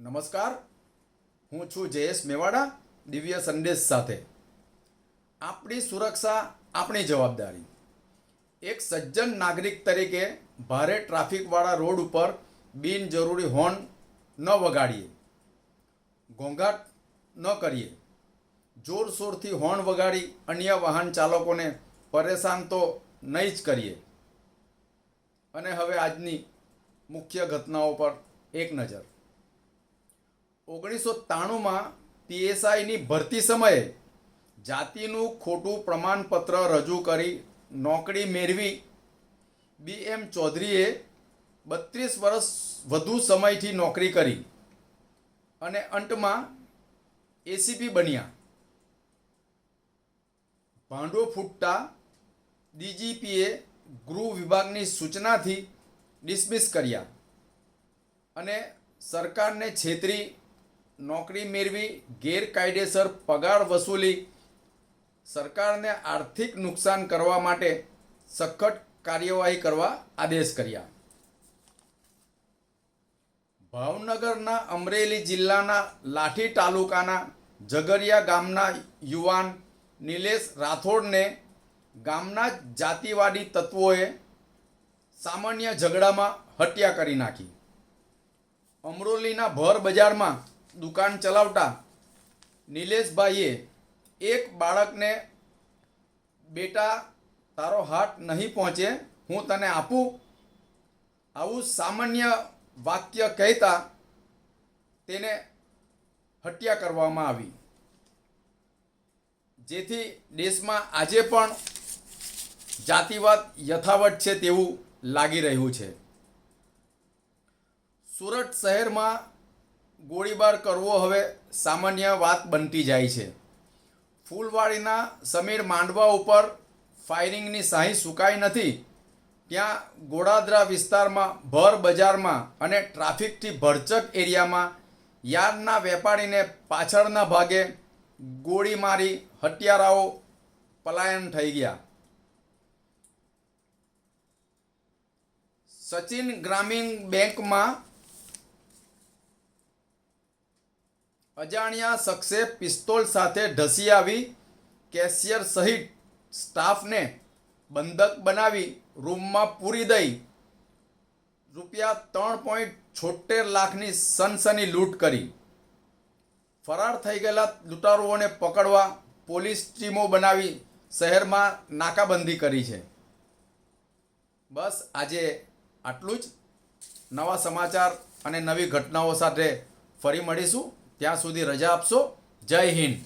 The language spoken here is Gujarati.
નમસ્કાર, હું છું જયેશ મેવાડા દિવ્ય સંદેશ સાથે. આપણી સુરક્ષા આપણી જવાબદારી. એક સજ્જન નાગરિક તરીકે ભારે ટ્રાફિકવાળા રોડ ઉપર બિનજરૂરી હોર્ન ન વગાડીએ, ઘોંઘાટ ન કરીએ, જોરશોરથી હોર્ન વગાડી અન્ય વાહન ચાલકોને પરેશાન તો નહીં જ કરીએ. અને હવે આજની મુખ્ય ઘટનાઓ પર એક નજર. 1993માં પીએસઆઈની ભરતી સમયે જાતિનું ખોટું પ્રમાણપત્ર રજૂ કરી નોકરી મેળવી BM ચૌધરીએ 32 વર્ષ વધુ સમયથી નોકરી કરી અને અંતમાં ACP બન્યા. ભાંડો ફૂટતા DGPએ ગૃહ વિભાગની સૂચનાથી ડિસમિસ કર્યા અને સરકારને છેતરી નોકરી મેળવી ગેરકાયદેસર પગાર વસૂલી સરકારને આર્થિક નુકસાન કરવા માટે સખત કાર્યવાહી કરવા આદેશ કર્યા. ભાવનગરના અમરેલી જિલ્લાના લાઠી તાલુકાના ઝઘડિયા ગામના યુવાન નિલેશ રાઠોડને ગામના જાતિવાદી તત્વોએ સામાન્ય ઝઘડામાં હત્યા કરી નાખી. અમરોલીના ભર બજારમાં દુકાન ચલાવતા નિલેશભાઈએ એક બાળકને, બેટા તારો હાથ નહીં પહોંચે, હું તને આપું, આવું સામાન્ય વાક્ય કહેતા તેને હત્યા કરવામાં આવી, જેથી દેશમાં આજે પણ જાતિવાદ યથાવત છે તેવું લાગી રહ્યું છે. સુરત શહેરમાં ગોળીબાર કરવો હવે સામાન્ય વાત બનતી જાય છે. ફૂલવાડીના સમીર માંડવા ઉપર ફાયરિંગની શાહી સુકાઈ નથી, ત્યાં ગોડાદરા વિસ્તારમાં ભર બજારમાં અને ટ્રાફિકથી ભરચક એરિયામાં યાર્ડના વેપારીને પાછળના ભાગે ગોળી મારી હત્યારાઓ પલાયન થઈ ગયા. સચિન ગ્રામીણ બેંકમાં અજાણ્યા શખ્સે પિસ્તોલ સાથે ધસી આવી કેશિયર સહિત સ્ટાફને બંધક બનાવી રૂમમાં પૂરી દઈ ₹3.76 લાખની સનસની લૂંટ કરી. ફરાર થઈ ગયેલા લૂંટારુઓને પકડવા પોલીસ ટીમો બનાવી શહેરમાં નાકાબંધી કરી છે. બસ આજે આટલું જ. નવા સમાચાર અને નવી ઘટનાઓ સાથે ફરી મળીશું. ત્યાં સુધી રજા આપશો. જય હિન્દ.